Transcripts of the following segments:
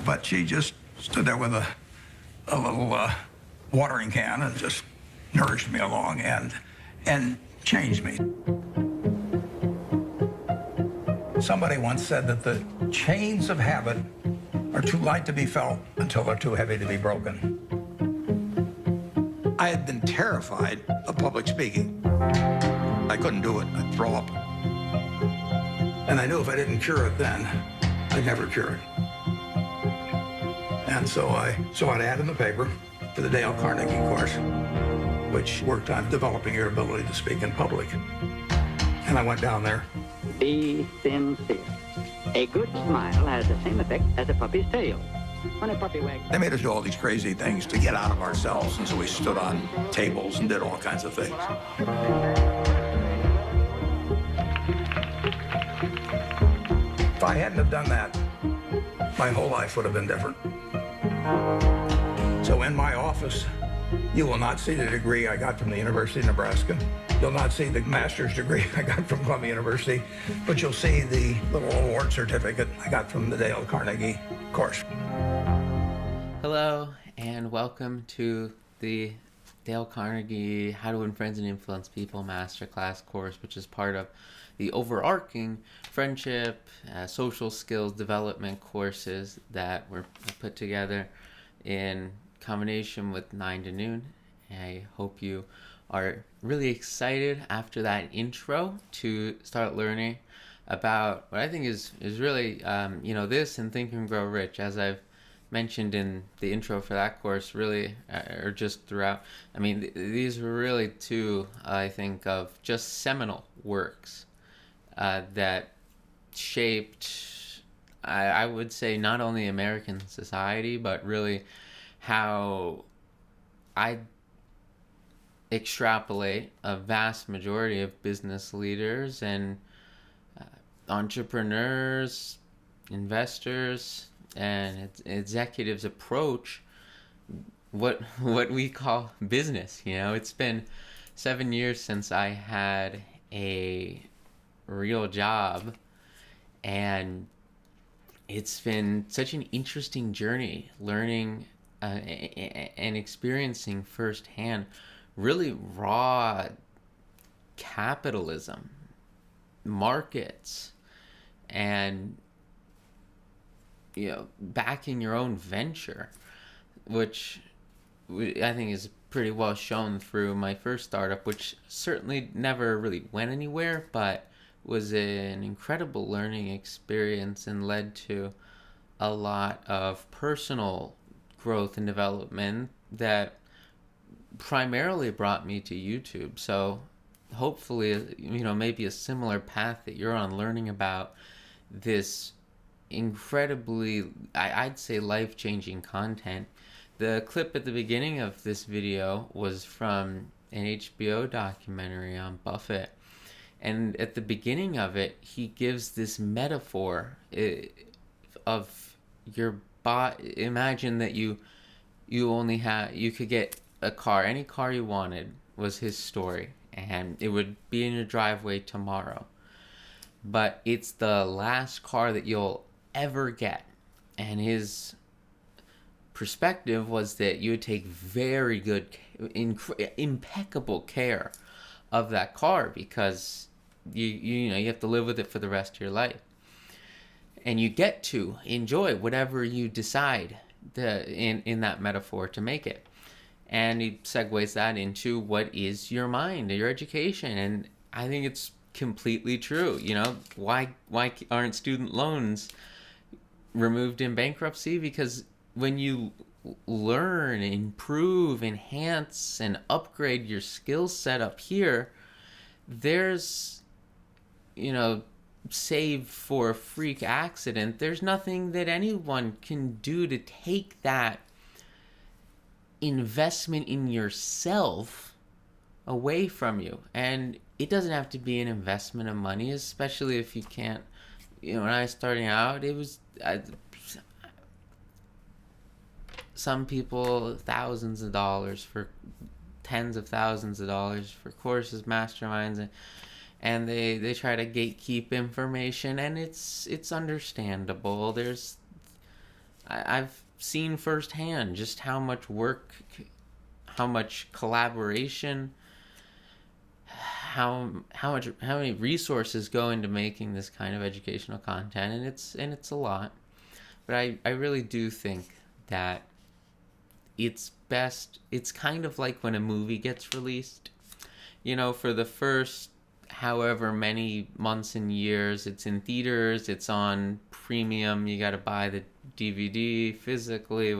But she just stood there with a little watering can and just nourished me along and changed me. Somebody once said that the chains of habit are too light to be felt until they're too heavy to be broken. I had been terrified of public speaking. I couldn't do it. I'd throw up. And I knew if I didn't cure it then, I'd never cure it. And so I saw an ad in the paper for the Dale Carnegie course, which worked on developing your ability to speak in public. And I went down there. Be sincere. A good smile has the same effect as a puppy's tail. When a puppy wags... They made us do all these crazy things to get out of ourselves, and so we stood on tables and did all kinds of things. If I hadn't have done that, my whole life would have been different. So in my office, you will not see the degree I got from the University of Nebraska. You'll not see the master's degree I got from Columbia University, but you'll see the little award certificate I got from the Dale Carnegie course. Hello, and welcome to the Dale Carnegie How to Win Friends and Influence People Masterclass course, which is part of the overarching friendship, social skills development courses that were put together in combination with 9 to Noon. I hope you are really excited after that intro to start learning about what I think is really, this and Think and Grow Rich, as I've mentioned in the intro for that course, really, or just throughout. I mean, these were really two, I think, of just seminal works that shaped, I would say, not only American society, but really how I extrapolate a vast majority of business leaders and entrepreneurs, investors, and executives approach what we call business. It's been 7 years since I had a real job, and it's been such an interesting journey learning and experiencing firsthand really raw capitalism, markets, and backing your own venture, which I think is pretty well shown through my first startup, which certainly never really went anywhere, but was an incredible learning experience and led to a lot of personal growth and development that primarily brought me to YouTube. So hopefully, maybe a similar path that you're on, learning about this incredibly, I'd say, life-changing content. The clip at the beginning of this video was from an HBO documentary on Buffett. And at the beginning of it, he gives this metaphor of your body. Imagine that you could get a car, any car you wanted, was his story, and it would be in your driveway tomorrow. But it's the last car that you'll ever get. And his perspective was that you would take very good, impeccable care of that car, because you have to live with it for the rest of your life. And you get to enjoy whatever you decide in that metaphor to make it. And he segues that into what is your mind, your education. And I think it's completely true. Why aren't student loans removed in bankruptcy? Because when you learn, improve, enhance, and upgrade your skill set up here, there's, save for a freak accident, there's nothing that anyone can do to take that investment in yourself away from you. And it doesn't have to be an investment of money, especially if you can't. When I was starting out, it was some people thousands of dollars, for tens of thousands of dollars for courses, masterminds, and they try to gatekeep information, and it's understandable. I've seen firsthand just how much work, how much collaboration, how many resources go into making this kind of educational content, and it's a lot. But I really do think that it's best. It's kind of like when a movie gets released. You know, for the first however many months and years, it's in theaters, it's on premium, you got to buy the DVD physically,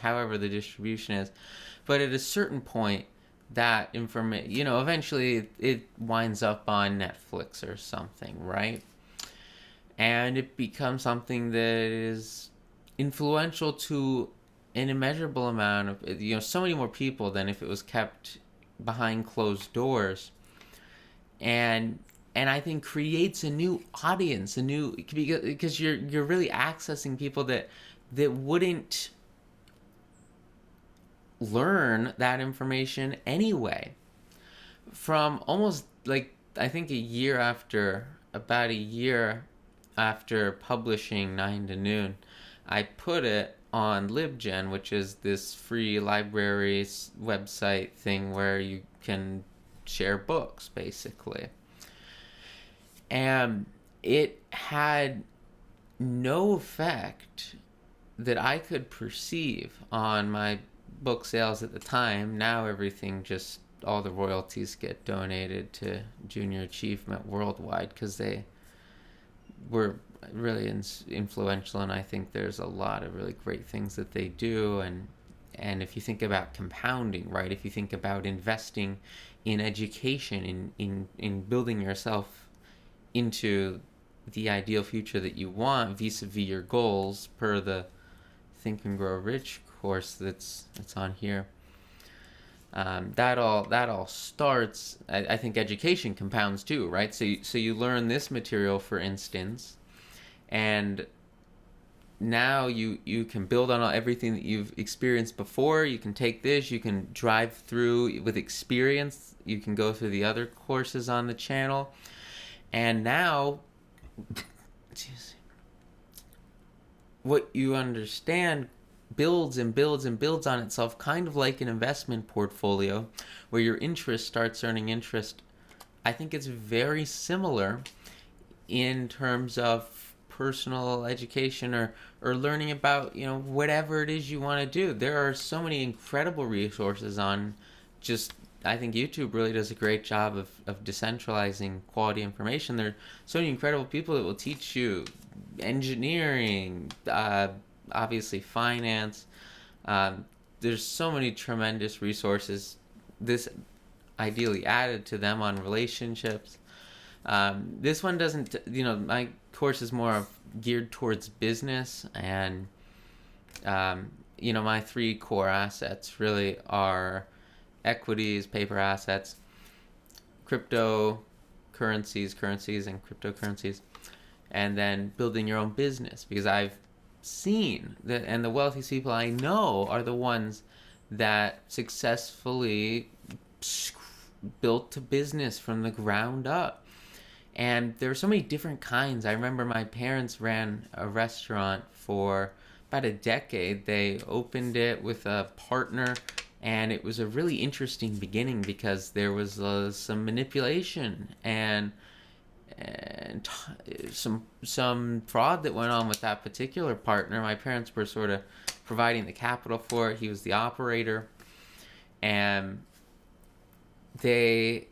however the distribution is. But at a certain point, that information, eventually it winds up on Netflix or something, right? And it becomes something that is influential to an immeasurable amount of, so many more people than if it was kept behind closed doors. And I think creates a new audience, because you're really accessing people that wouldn't learn that information anyway. From almost like, I think about a year after publishing 9 to Noon, I put it on LibGen, which is this free library website thing where you can share books, basically. And it had no effect that I could perceive on my book sales at the time. Now all the royalties get donated to Junior Achievement Worldwide because they were really influential, and I think there's a lot of really great things that they do. And if you think about compounding, right, if you think about investing in education, in building yourself into the ideal future that you want vis-a-vis your goals, per the Think and Grow Rich course that's on here, that all starts. I think education compounds too, right? So you learn this material, for instance, and now you can build on everything that you've experienced before. You can take this, you can drive through with experience, you can go through the other courses on the channel, and now what you understand builds and builds and builds on itself, kind of like an investment portfolio where your interest starts earning interest. I think it's very similar in terms of personal education or learning about, whatever it is you want to do. There are so many incredible resources on I think YouTube really does a great job of decentralizing quality information. There are so many incredible people that will teach you engineering, obviously finance. There's so many tremendous resources. This ideally added to them on relationships. This one doesn't, my course is more geared towards business, and my 3 core assets really are equities, paper assets, currencies and cryptocurrencies, and then building your own business, because I've seen that, and the wealthiest people I know are the ones that successfully built a business from the ground up. And there are so many different kinds. I remember my parents ran a restaurant for about a decade. They opened it with a partner, and it was a really interesting beginning because there was some manipulation and some fraud that went on with that particular partner. My parents were sort of providing the capital for it. He was the operator, and he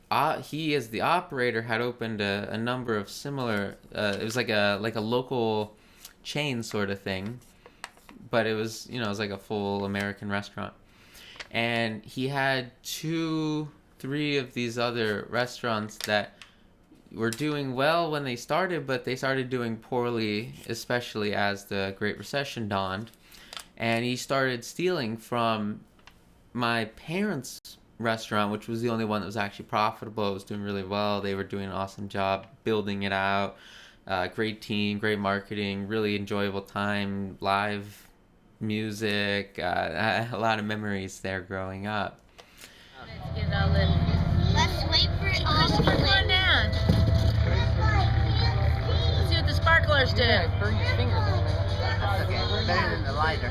as the operator had opened a number of similar. It was like a local chain sort of thing, but it was it was like a full American restaurant. And he had 2-3 of these other restaurants that were doing well when they started, but they started doing poorly, especially as the Great Recession dawned. And he started stealing from my parents' restaurant, which was the only one that was actually profitable. It was doing really well. They were doing an awesome job building it out. Great team, great marketing, really enjoyable time, live music, a lot of memories there growing up. Let's wait for it. Come on down. Let's see what the sparklers do. Burn your fingers. better than the lighter.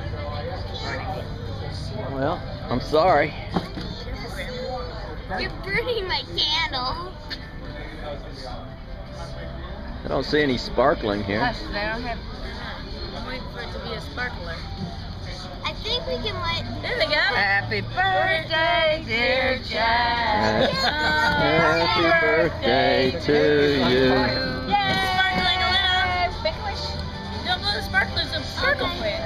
Well, I'm sorry. You're burning my candle. I don't see any sparkling here. Hush, they don't have. I'm waiting for it to be a sparkler. I think we can light. There we go. Happy birthday, dear Jack. Happy birthday to you. Yay! Sparkling a little. Make a wish. Don't blow the sparklers. They'll sparkle for you.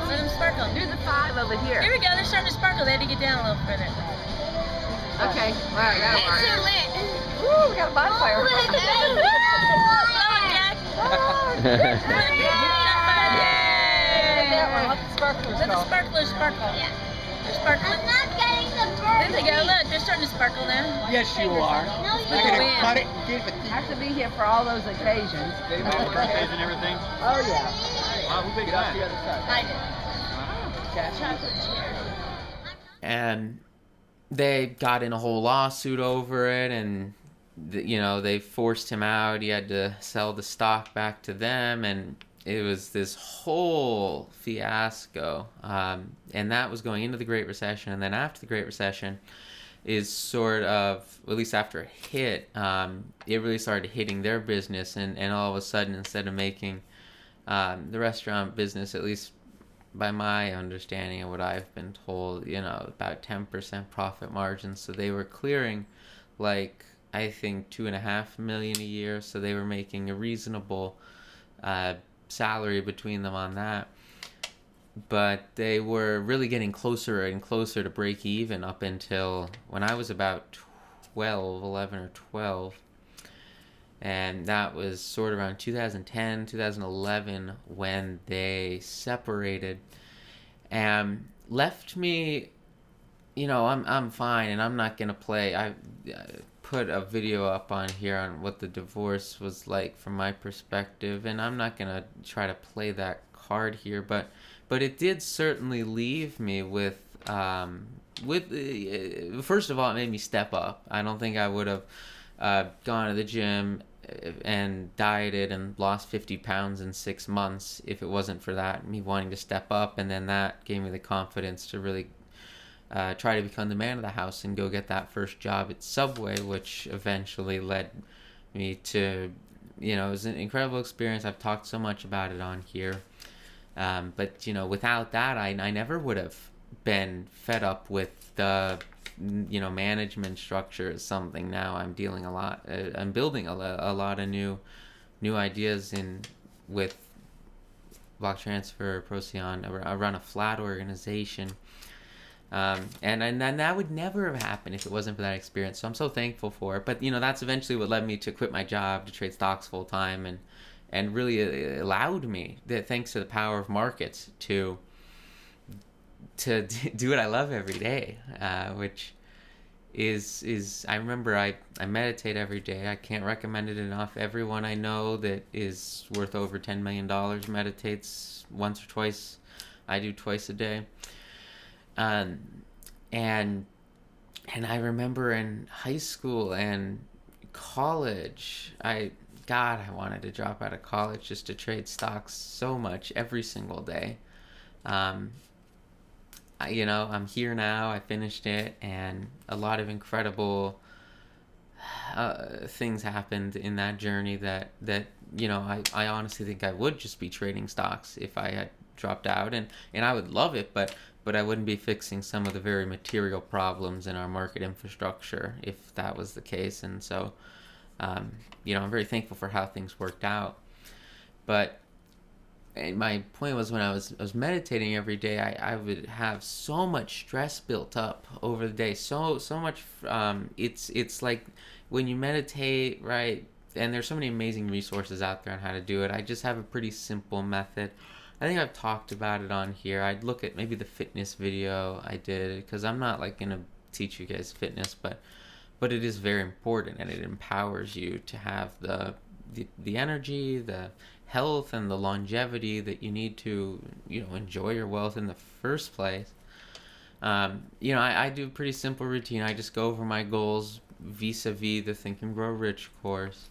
Let them sparkle. Do the 5 over here. Here we go. They're starting to sparkle. They had to get down a little further. Okay. Wow, that'll It's work. so lit. Woo, we got a bonfire. Blow it, Jack. That one. Let the sparklers Let the go. sparklers sparkle. Yeah. They're sparkling. I'm not getting the bird. There they go. Look, they're starting to sparkle now. Yes, you are. No, Look you at don't. wind. Cut it and give it I have to be here for all those occasions. birthdays and everything. Oh, yeah. Wow, who picked that? I did. Chocolate chair. And they got in a whole lawsuit over it, and they forced him out. He had to sell the stock back to them, and it was this whole fiasco. And that was going into the Great Recession, and then after the Great Recession is sort of, at least after it hit, it really started hitting their business, and all of a sudden, instead of making the restaurant business, at least by my understanding of what I've been told, about 10% profit margins. So they were clearing, like, I think $2.5 million a year. So they were making a reasonable salary between them on that. But they were really getting closer and closer to break even up until when I was about 11 or 12. And that was sort of around 2010, 2011 when they separated and left me, I'm fine, and I'm not going to play. I put a video up on here on what the divorce was like from my perspective, and I'm not going to try to play that card here, but it did certainly leave me with first of all, it made me step up. I don't think I would have gone to the gym and dieted and lost 50 pounds in 6 months if it wasn't for that, me wanting to step up, and then that gave me the confidence to really try to become the man of the house and go get that first job at Subway, which eventually led me to, it was an incredible experience. I've talked so much about it on here, but without that, I never would have been fed up with the management structure is something now I'm building a lot of new ideas with Block Transfer, Procyon. I run a flat organization, and that would never have happened if it wasn't for that experience. So I'm so thankful for it. But that's eventually what led me to quit my job to trade stocks full time, and really allowed me, thanks to the power of markets, to do what I love every day, which is I remember I meditate every day. I can't recommend it enough. Everyone I know that is worth over $10 million meditates once or twice. I do twice a day. And I remember in high school and college, I wanted to drop out of college just to trade stocks so much every single day. I'm here now. I finished it, and a lot of incredible things happened in that journey that I honestly think I would just be trading stocks if I had dropped out, and I would love it, but I wouldn't be fixing some of the very material problems in our market infrastructure if that was the case. And so I'm very thankful for how things worked out. But my point was, when I was meditating every day, I would have so much stress built up over the day. So much. It's like when you meditate, right? And there's so many amazing resources out there on how to do it. I just have a pretty simple method. I think I've talked about it on here. I'd look at maybe the fitness video I did, because I'm not like gonna teach you guys fitness, but it is very important, and it empowers you to have the energy, the health, and the longevity that you need to enjoy your wealth in the first place. I do a pretty simple routine. I just go over my goals vis-a-vis the Think and Grow Rich course,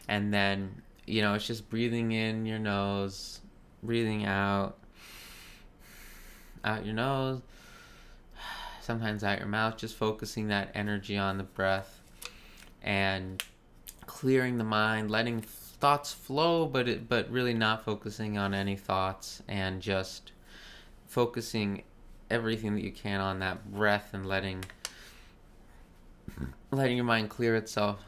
and then it's just breathing in your nose, breathing out, out your nose, sometimes out your mouth, just focusing that energy on the breath and clearing the mind, letting thoughts flow, but really not focusing on any thoughts, and just focusing everything that you can on that breath and letting your mind clear itself.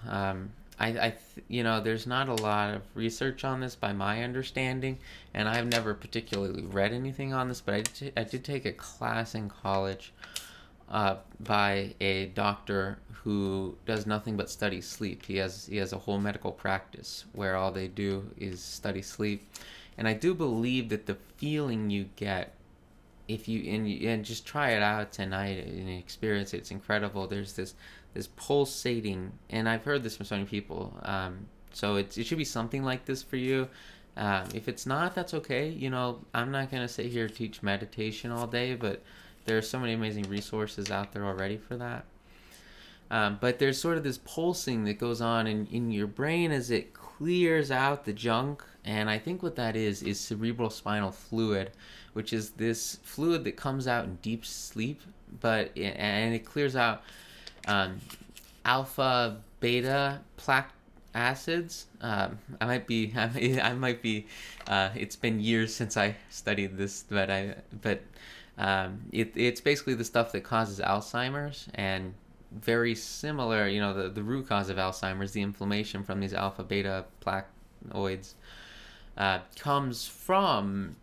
There's not a lot of research on this by my understanding, and I've never particularly read anything on this, but I did take a class in college by a doctor who does nothing but study sleep. He has a whole medical practice where all they do is study sleep, and I do believe that the feeling you get if you and just try it out tonight and experience it, it's incredible. There's this pulsating, and I've heard this from so many people. So it should be something like this for you. If it's not, that's okay. I'm not gonna sit here and teach meditation all day, but there are so many amazing resources out there already for that. But there's sort of this pulsing that goes on in your brain as it clears out the junk, and I think what that is cerebral spinal fluid, which is this fluid that comes out in deep sleep, and it clears out alpha, beta plaque acids. I might be. It's been years since I studied this, but it's basically the stuff that causes Alzheimer's, and very similar. The root cause of Alzheimer's, the inflammation from these alpha, beta plaquoids, comes from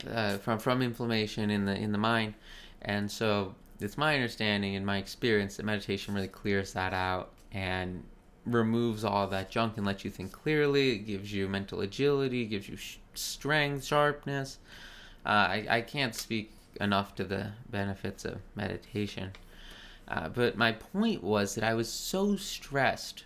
inflammation in the mind, and so it's my understanding and my experience that meditation really clears that out and removes all that junk and lets you think clearly. It gives you mental agility, gives you strength, sharpness. I can't speak enough to the benefits of meditation, but my point was that I was so stressed.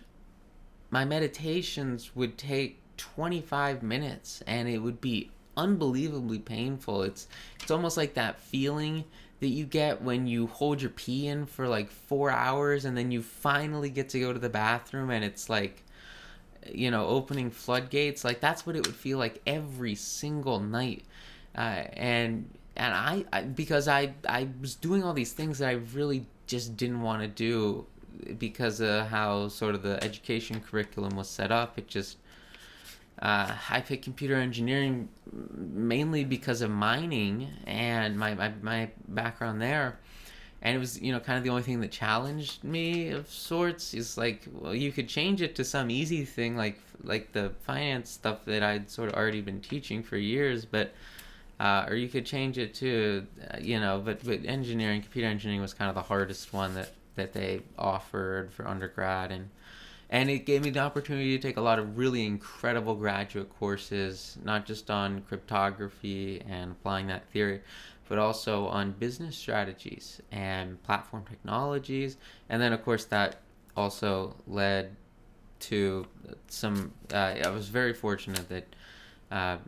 My meditations would take 25 minutes and it would be unbelievably painful. It's almost like that feeling that you get when you hold your pee in for like 4 hours and then you finally get to go to the bathroom, and it's like, opening floodgates. Like, that's what it would feel like every single night. And I because I was doing all these things that I really just didn't want to do because of how sort of the education curriculum was set up. It just I picked computer engineering mainly because of mining and my background there, and it was kind of the only thing that challenged me of sorts. Is like, well, you could change it to some easy thing like the finance stuff that I'd sort of already been teaching for years, but or you could change it to but engineering, computer engineering was kind of the hardest one that they offered for undergrad, and it gave me the opportunity to take a lot of really incredible graduate courses, not just on cryptography and applying that theory, but also on business strategies and platform technologies. And then, of course, that also led to some... I was very fortunate that an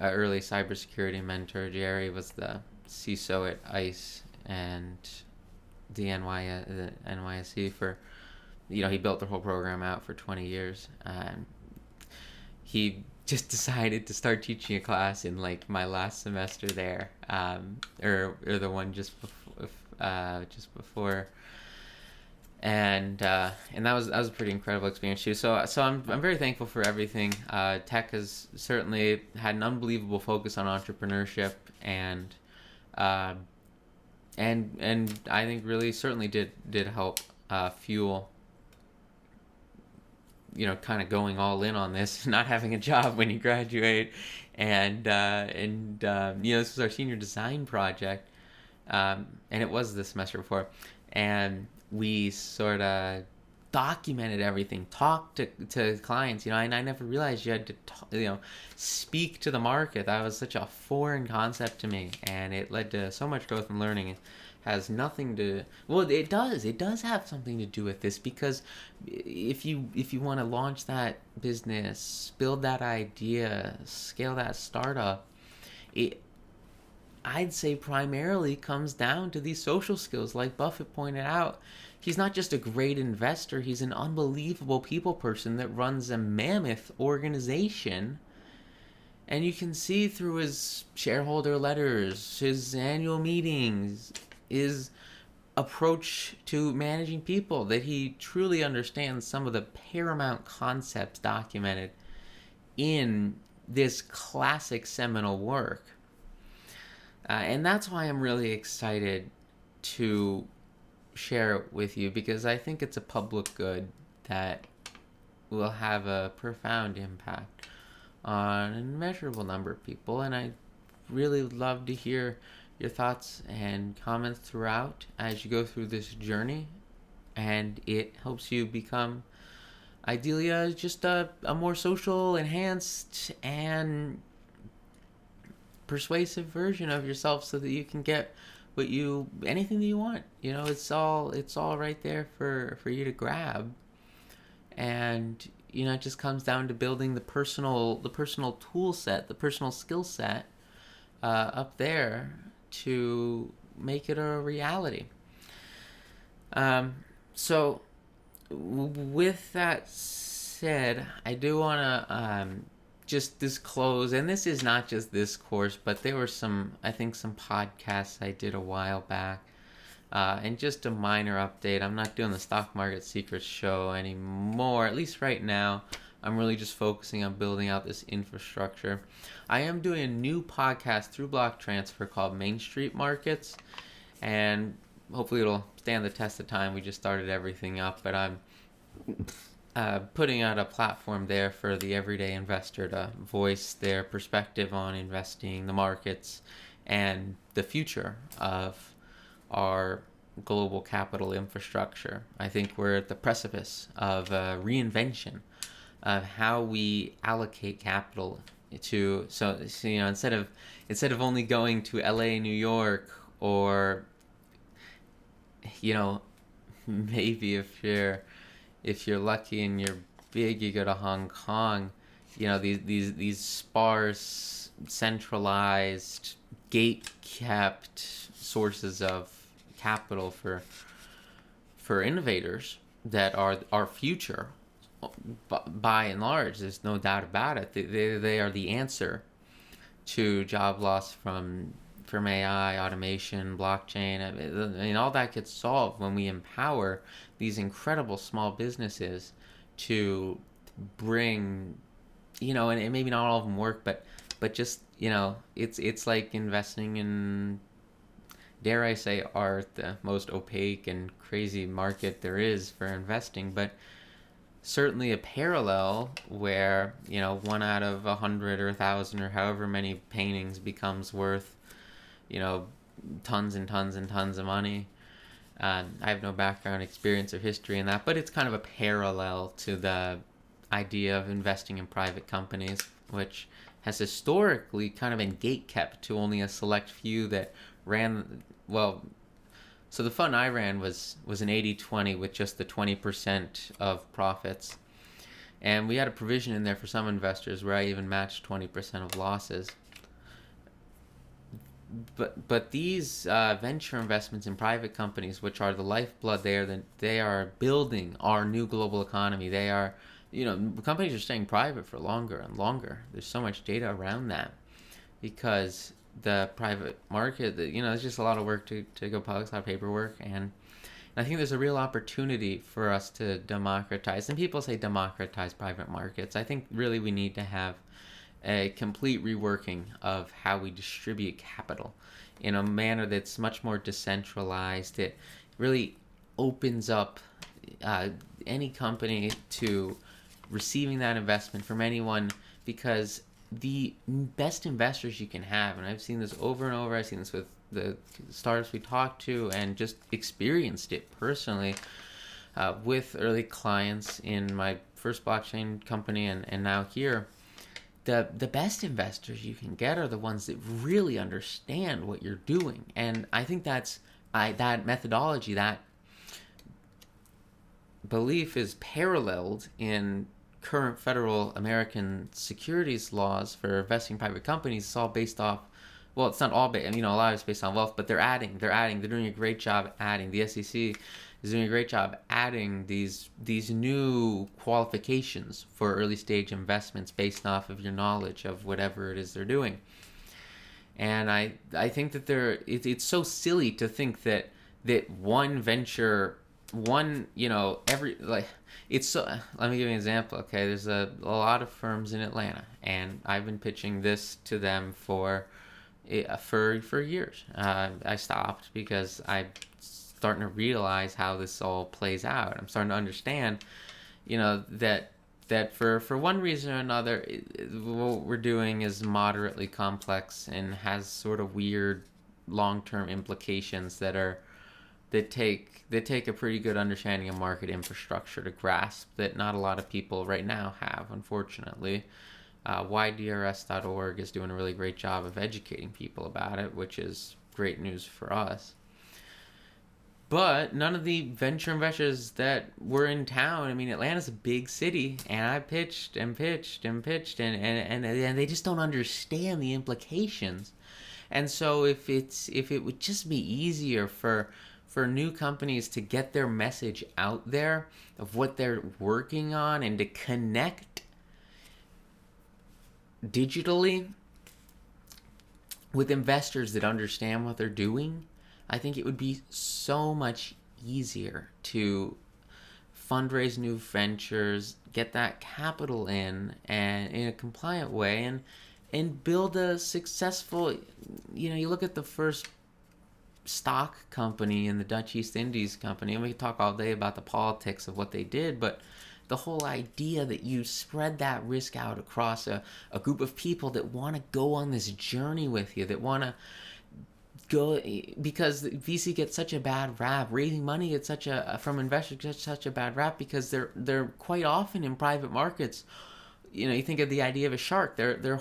early cybersecurity mentor, Jerry, was the CISO at ICE and the NYSE for... he built the whole program out for 20 years. He just decided to start teaching a class in like my last semester there, or the one just before, and that was a pretty incredible experience too. So I'm very thankful for everything. Tech has certainly had an unbelievable focus on entrepreneurship, and I think really certainly did help fuel kind of going all in on this, not having a job when you graduate, and this was our senior design project, and it was the semester before, and we sort of documented everything, talked to clients, and I never realized you had to speak to the market. That was such a foreign concept to me, and it led to so much growth and learning. It has nothing to... Well, it does have something to do with this, because if you want to launch that business, build that idea, scale that startup, I'd say primarily comes down to these social skills. Like Buffett pointed out, he's not just a great investor, he's an unbelievable people person that runs a mammoth organization And you can see through his shareholder letters, his annual meetings, his approach to managing people, that he truly understands some of the paramount concepts documented in this classic seminal work. And that's why I'm really excited to share it with you, because I think it's a public good that will have a profound impact on an immeasurable number of people. And I really love to hear your thoughts and comments throughout as you go through this journey, and it helps you become ideally just a more social, enhanced, and persuasive version of yourself, so that you can get anything that you want. It's all right there for you to grab. And it just comes down to building the personal tool set, the personal skill set up there to make it a reality. So with that said, I do want to just disclose, and this is not just this course, but there were some podcasts I did a while back, and just a minor update. I'm not doing the Stock Market Secrets show anymore, at least right now. I'm really just focusing on building out this infrastructure. I am doing a new podcast through Block Transfer called Main Street Markets, and hopefully it'll stand the test of time. We just started everything up, but I'm putting out a platform there for the everyday investor to voice their perspective on investing, the markets, and the future of our global capital infrastructure. I think we're at the precipice of a reinvention of how we allocate capital to, so instead of only going to LA, New York, or maybe if you're lucky and you're big, you go to Hong Kong. These sparse, centralized, gate-kept sources of capital for innovators that are our future. By and large, there's no doubt about it. They are the answer to job loss from AI, automation, blockchain. All that gets solved when we empower these incredible small businesses to bring, and maybe not all of them work, but just, it's like investing in, dare I say, art, the most opaque and crazy market there is for investing, but certainly a parallel where, 1 out of 100 or 1,000 or however many paintings becomes worth, tons and tons and tons of money. I have no background experience or history in that, but it's kind of a parallel to the idea of investing in private companies, which has historically kind of been gatekept to only a select few that ran, so the fund I ran was an 80-20 with just the 20% of profits. And we had a provision in there for some investors where I even matched 20% of losses. But these venture investments in private companies, which are the lifeblood there, they are building our new global economy. They are, companies are staying private for longer and longer. There's so much data around that, because the private market, there's just a lot of work to go public, a lot of paperwork, and I think there's a real opportunity for us to democratize. And people say democratize private markets. I think really we need to have a complete reworking of how we distribute capital in a manner that's much more decentralized. It really opens up any company to receiving that investment from anyone, because the best investors you can have, and I've seen this over and over, I've seen this with the startups we talked to and just experienced it personally with early clients in my first blockchain company and now here. The best investors you can get are the ones that really understand what you're doing. And I think that methodology, that belief is paralleled in current federal American securities laws for investing in private companies. It's all based off, it's not all, a lot of it's based on wealth, but they're doing a great job adding. The SEC is doing a great job adding these new qualifications for early stage investments based off of your knowledge of whatever it is they're doing. And I think that it's so silly to think that one venture, one, every, like, it's so, let me give you an example. Okay, there's a lot of firms in Atlanta, and I've been pitching this to them for years. I stopped because I'm starting to realize how this all plays out. I'm starting to understand, that for one reason or another, what we're doing is moderately complex and has sort of weird long-term implications that take a pretty good understanding of market infrastructure to grasp, that not a lot of people right now have, unfortunately. ydrs.org is doing a really great job of educating people about it, which is great news for us. But none of the venture investors that were in town, I mean, Atlanta's a big city, and I pitched and pitched and pitched, and they just don't understand the implications. And so if it would just be easier for new companies to get their message out there of what they're working on and to connect digitally with investors that understand what they're doing, I think it would be so much easier to fundraise new ventures, get that capital in, and in a compliant way, and build a successful, you look at the first stock company in the Dutch East Indies Company, and we could talk all day about the politics of what they did, but the whole idea that you spread that risk out across a group of people that want to go on this journey with you, that want to go, because VC gets such a bad rap, raising money gets from investors gets such a bad rap because they're quite often in private markets. You think of the idea of a shark, they're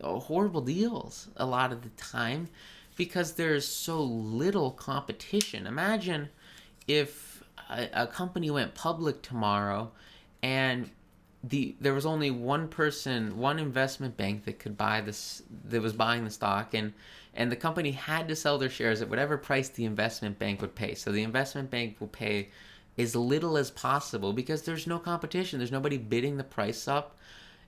horrible deals a lot of the time because there's so little competition. Imagine if a company went public tomorrow and there was only one person, one investment bank that could buy this, that was buying the stock, and the company had to sell their shares at whatever price the investment bank would pay. So the investment bank will pay as little as possible because there's no competition. There's nobody bidding the price up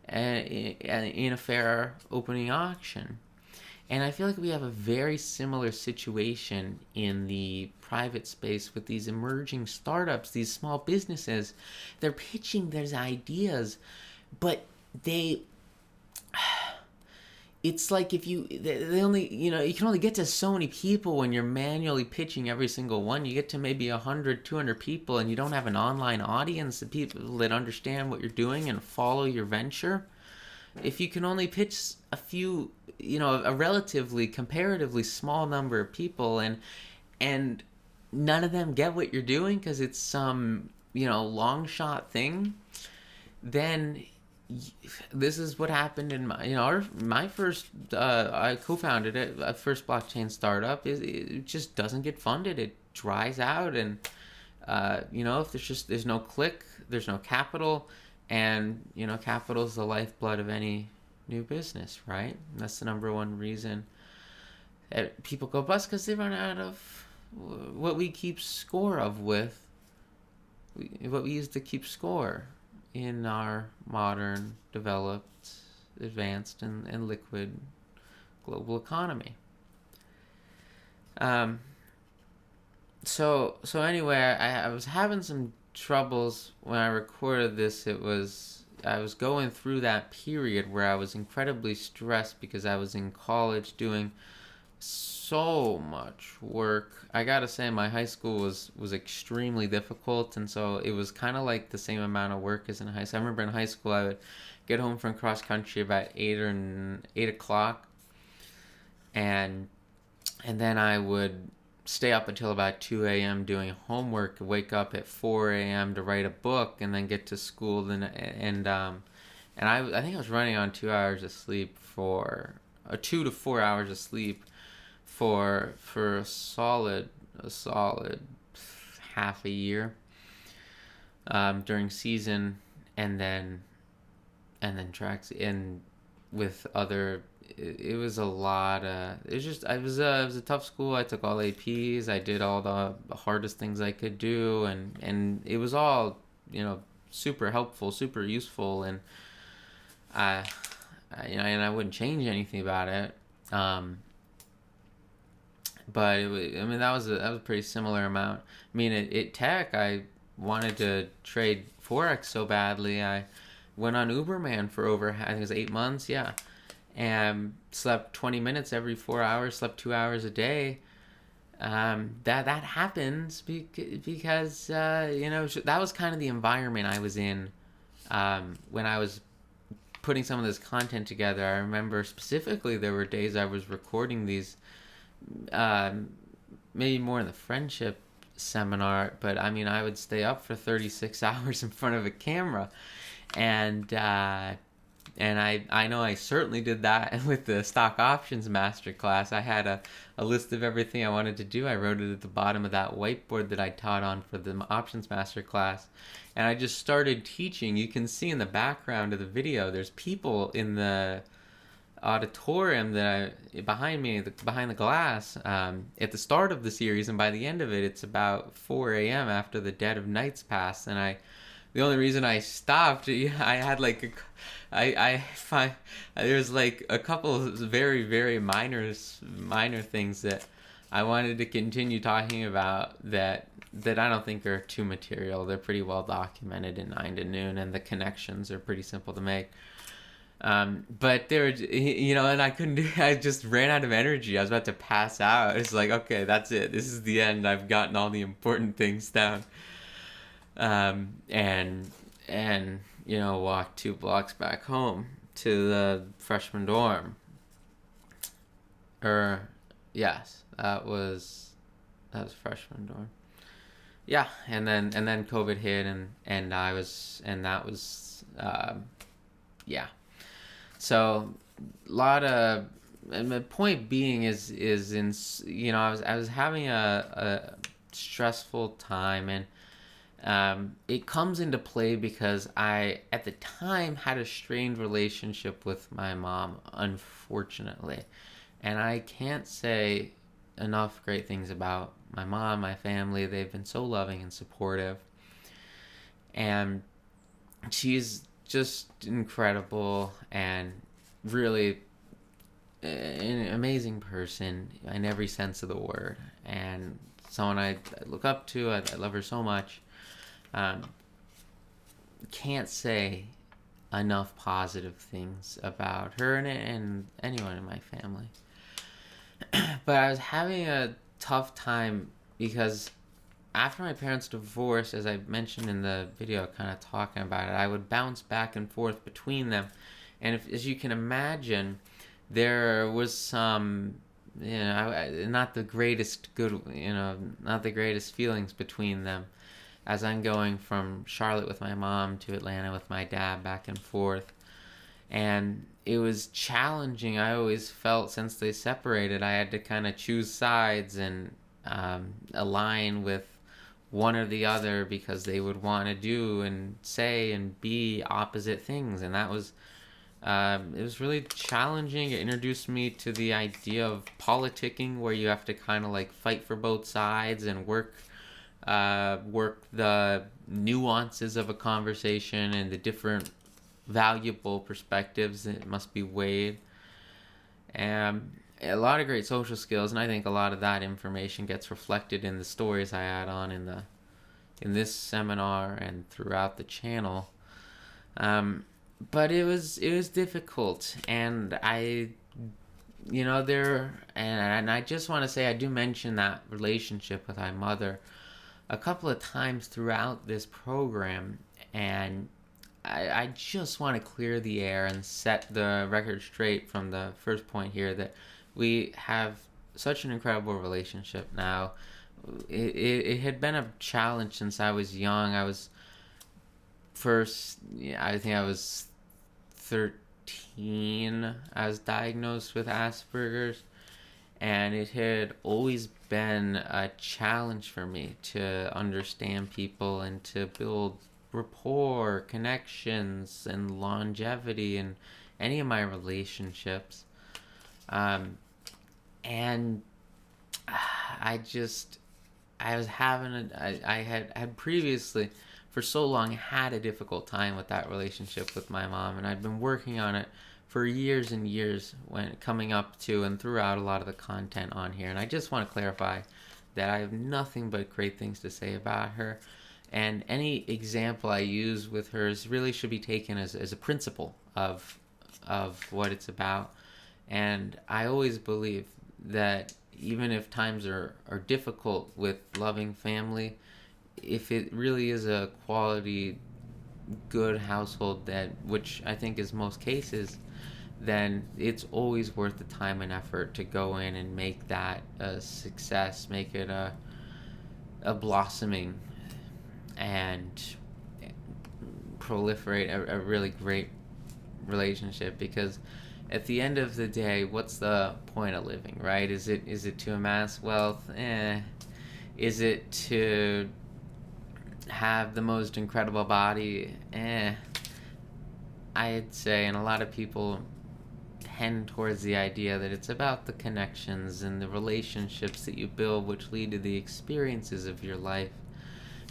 in a fair opening auction. And I feel like we have a very similar situation in the private space with these emerging startups, these small businesses. They're pitching their ideas, but it's like they only, you can only get to so many people when you're manually pitching every single one. You get to maybe 100, 200 people, and you don't have an online audience of people that understand what you're doing and follow your venture. If you can only pitch a few, a relatively, comparatively small number of people, and none of them get what you're doing because it's some, long shot thing, then this is what happened in my first, I co-founded it, a first blockchain startup. It just doesn't get funded. It dries out, and if there's no click, there's no capital. And, capital is the lifeblood of any new business, right? And that's the number one reason that people go bust, because they run out of what we keep score of what we use to keep score in our modern, developed, advanced, and liquid global economy. So anyway, I was having some troubles when I recorded this. I was going through that period where I was incredibly stressed because I was in college doing so much work. I gotta say, my high school was extremely difficult, and so it was kind of like the same amount of work as in high school. I remember in high school I would get home from cross country about 8 o'clock, and then I would stay up until about 2 a.m. doing homework, wake up at 4 a.m. to write a book, and then get to school. And I think I was running on 2 hours of sleep 2 to 4 hours of sleep for a solid half a year during season, and then tracks. And with other. It was a lot. It was just. It was a tough school. I took all APs. I did all the hardest things I could do, and it was all, super helpful, super useful, and and I wouldn't change anything about it. But it was, I mean, that was a pretty similar amount. I mean, at Tech, I wanted to trade Forex so badly. I went on Uberman for over, I think it was 8 months, yeah, and slept 20 minutes every 4 hours, slept 2 hours a day. That happens because that was kind of the environment I was in when I was putting some of this content together. I remember specifically there were days I was recording these, maybe more in the friendship seminar, but I mean, I would stay up for 36 hours in front of a camera, and I know I certainly did that with the stock options masterclass. I had a list of everything I wanted to do. I wrote it at the bottom of that whiteboard that I taught on for the options masterclass, and I just started teaching. You can see in the background of the video, there's people in the auditorium behind me, behind the glass, at the start of the series, and by the end of it, it's about 4 a.m. after the dead of night's passed, and the only reason I stopped, I had like there's like a couple of very, very minor things that I wanted to continue talking about that I don't think are too material. They're pretty well documented in 9 to Noon, and the connections are pretty simple to make. But there, and I couldn't do. I just ran out of energy. I was about to pass out. It's like, okay, that's it. This is the end. I've gotten all the important things down. And walked 2 blocks back home to the freshman dorm. Yes, that was freshman dorm. Yeah, and then COVID hit, and that was yeah. So a lot of, and the point being is in, I was having a stressful time, and it comes into play because I at the time had a strained relationship with my mom, unfortunately, and I can't say enough great things about my mom, my family. They've been so loving and supportive, and she's just incredible and really an amazing person in every sense of the word, and someone I look up to. I love her so much. Can't say enough positive things about her and anyone in my family. But I was having a tough time because after my parents' divorce, as I mentioned in the video, kind of talking about it, I would bounce back and forth between them. And as you can imagine, there was some, not the greatest not the greatest feelings between them as I'm going from Charlotte with my mom to Atlanta with my dad, back and forth. And it was challenging. I always felt since they separated, I had to kind of choose sides and align with one or the other because they would want to do and say and be opposite things. And that was, it was really challenging. It introduced me to the idea of politicking, where you have to kind of like fight for both sides and work the nuances of a conversation and the different valuable perspectives that must be weighed. And a lot of great social skills, and I think a lot of that information gets reflected in the stories I add on in this seminar and throughout the channel. But it was difficult, and I just want to say I do mention that relationship with my mother a couple of times throughout this program, and I just want to clear the air and set the record straight from the first point here that we have such an incredible relationship now. It had been a challenge since I was young. I think I was 13. I was diagnosed with Asperger's, and it had always been a challenge for me to understand people and to build rapport, connections, and longevity any of my relationships. And I was having I had previously for so long had a difficult time with that relationship with my mom, and I'd been working on it for years and years when coming up to and throughout a lot of the content on here. And I just want to clarify that I have nothing but great things to say about her, and any example I use with her really should be taken as a principle of what it's about. And I always believe that even if times are difficult with loving family, if it really is a quality, good household, that which I think is most cases, then it's always worth the time and effort to go in and make that a success, make it a blossoming and proliferate a really great relationship. Because at the end of the day, what's the point of living, right? Is it to amass wealth? Is it to have the most incredible body? I'd say, and a lot of people tend towards the idea that it's about the connections and the relationships that you build, which lead to the experiences of your life.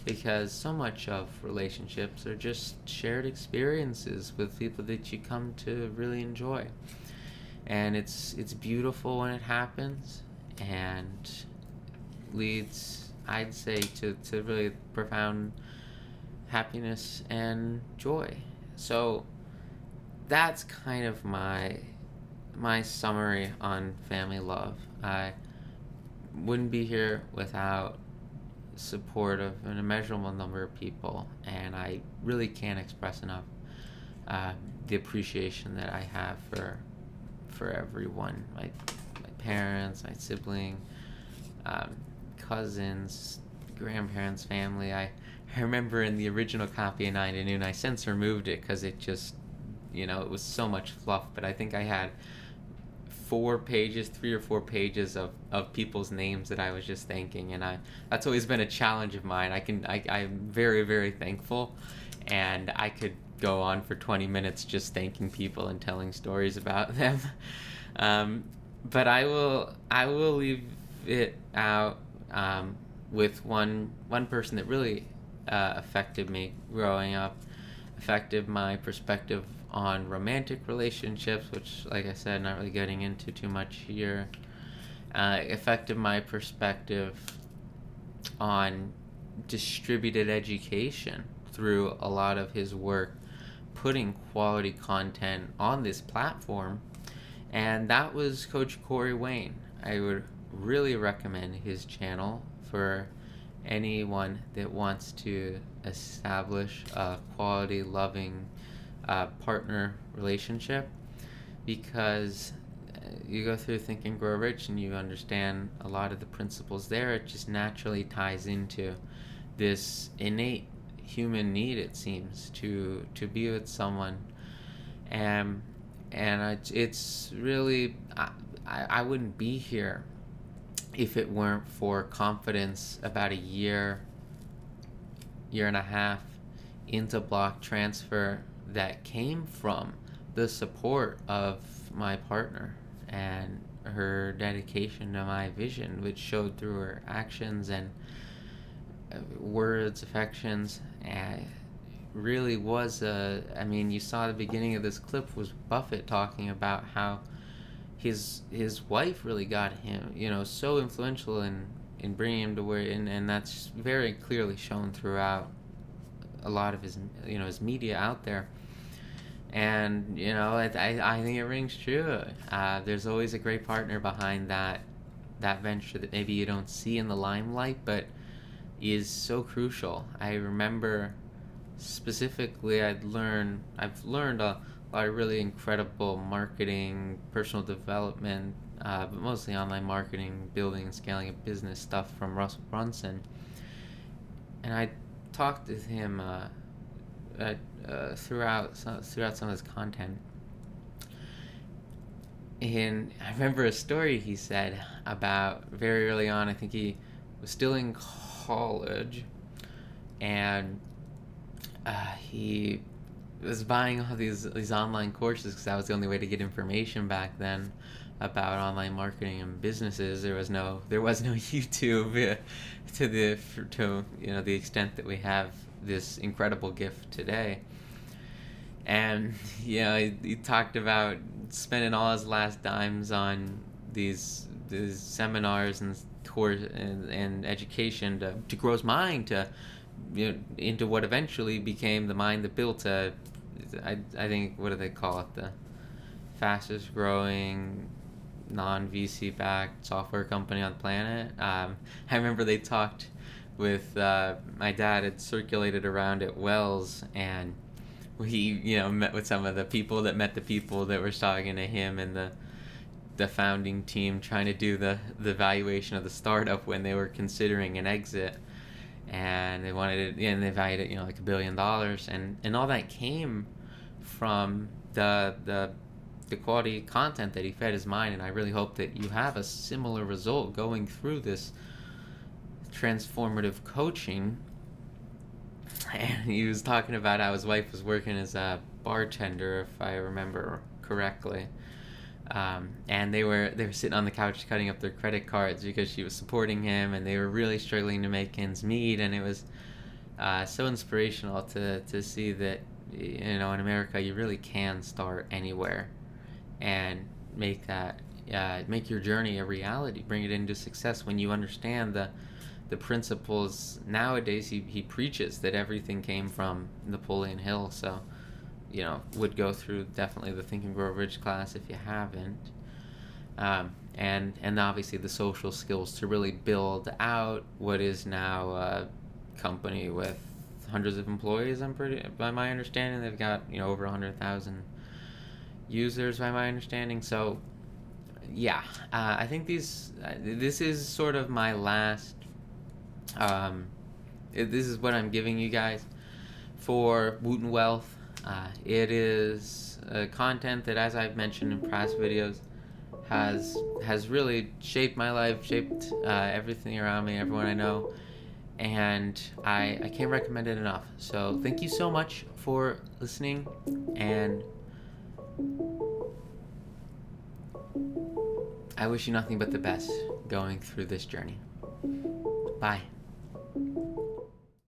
Because so much of relationships are just shared experiences with people that you come to really enjoy. And it's beautiful when it happens, and leads, I'd say, to really profound happiness and joy. So that's kind of my summary on family love. I wouldn't be here without support of an immeasurable number of people, and I really can't express enough the appreciation that I have for everyone, my parents, my sibling, cousins, grandparents, family. I remember in the original copy of 9 to Noon, I since removed it because it just, it was so much fluff, but I think I had 3 or 4 pages of people's names that I was just thanking, and that's always been a challenge of mine. I'm very, very thankful, and I could go on for 20 minutes just thanking people and telling stories about them. But I will leave it out with one person that really affected me growing up, affected my perspective on romantic relationships, which, like I said, not really getting into too much here. Affected my perspective on distributed education through a lot of his work, putting quality content on this platform, and that was Coach Corey Wayne. I would really recommend his channel for anyone that wants to establish a quality, loving partner relationship, because you go through Think and Grow Rich and you understand a lot of the principles there. It just naturally ties into this innate human need, it seems, to be with someone, and it's really, I wouldn't be here if it weren't for confidence about a year and a half into block transfer that came from the support of my partner and her dedication to my vision, which showed through her actions and words, affections. And really was you saw the beginning of this clip was Buffett talking about how his wife really got him, so influential in bringing him to where, and that's very clearly shown throughout a lot of his, his media out there. And, I think it rings true. There's always a great partner behind that venture that maybe you don't see in the limelight, but is so crucial. I remember specifically I've learned a lot of really incredible marketing, personal development, but mostly online marketing, building and scaling a business stuff from Russell Brunson. And I talked with him throughout some of his content. And I remember a story he said about very early on. I think he was still in college, and he was buying all these online courses because that was the only way to get information back then about online marketing and businesses. There was no YouTube to the extent that we have this incredible gift today. And he talked about spending all his last dimes on these seminars and tours and education to grow his mind to into what eventually became the mind that built I think, what do they call it, the fastest growing non-VC backed software company on the planet. I remember they talked with my dad had circulated around at Wells, and he met with some of the people that were talking to him and the founding team trying to do the valuation of the startup when they were considering an exit, and they wanted it, and they valued it like $1 billion, and all that came from the quality content that he fed his mind. And I really hope that you have a similar result going through this transformative coaching. And he was talking about how his wife was working as a bartender, if I remember correctly, and they were sitting on the couch cutting up their credit cards because she was supporting him, and they were really struggling to make ends meet. And it was so inspirational to see that in America you really can start anywhere and make your journey a reality, bring it into success when you understand the principles. Nowadays he preaches that everything came from Napoleon Hill, so would go through definitely the Think and Grow Rich class if you haven't, and obviously the social skills to really build out what is now a company with hundreds of employees. By my understanding, they've got over 100,000 users by my understanding. So yeah, I think this is sort of my last. This is what I'm giving you guys for Wooten Wealth. It is content that, as I've mentioned in past videos, has really shaped my life, shaped everything around me, everyone I know, and I can't recommend it enough. So thank you so much for listening, and I wish you nothing but the best going through this journey. Bye.